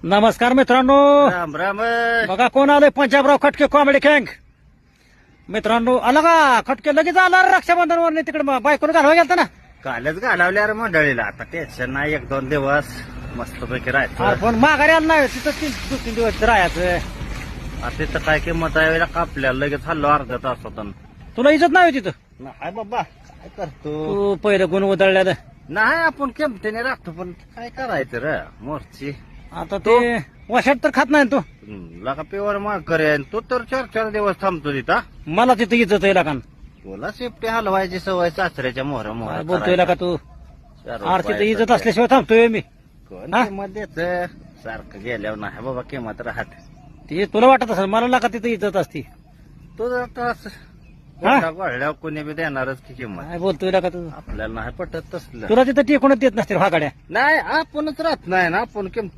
नमस्कार मित्रांनो. राम राम. बघा कोण आलंय, पंजाबराव खटके कॉमेडी गँग. मित्रांनो आला का खटके, लगेच आला रक्षाबंधन वर तिकडे बायकोला घालवा गेलता ना. कालच घालवल्या रे मंडळीला. आता टेन्शन नाही, एक दोन दिवस मस्तपैकी राहायचं. पण माघारी आला नाही तिथं, 2-3 दिवस राहायचं. आता तिथं काय किंमत आहे आपल्याला, लगेच हल्लो अर्धा तास होता. तुला इज्जत नाही तिथं. नाही बाबा, काय करतो. तू पहिलं गुण उधळल्या नाही आपण किमतीने राखतो, पण काय करायचं रे मोर्ची. आता ते वशात तर खात नाही तू. लका पेवर माग करेन. तू तर 4-4 दिवस थांबतो तिथं. मला तिथं इज्जत आहे का. तुला शेपटी हलवायची सवय सासऱ्याच्या मोहरा मोहरा बोलतोय का तू. अरे तिथं इज्जत असल्याशिवाय थांबतोय मी. कोण हा? किंमत देत सारखं गेल्यावर नाही बाबा किंमत राहत. ते तुला वाटत असेल, मला लाका तिथं इज्जत असती. तुझं तास हा? वाढल्यावर कोणी बी देणारच की किंमत. काय बोलतोय का तू. आपल्याला नाही पटत तसलं. तुला तिथं टेकूनच देत नसतील फागाड्या. नाही आपणच राहत नाही ना, आपण किंमत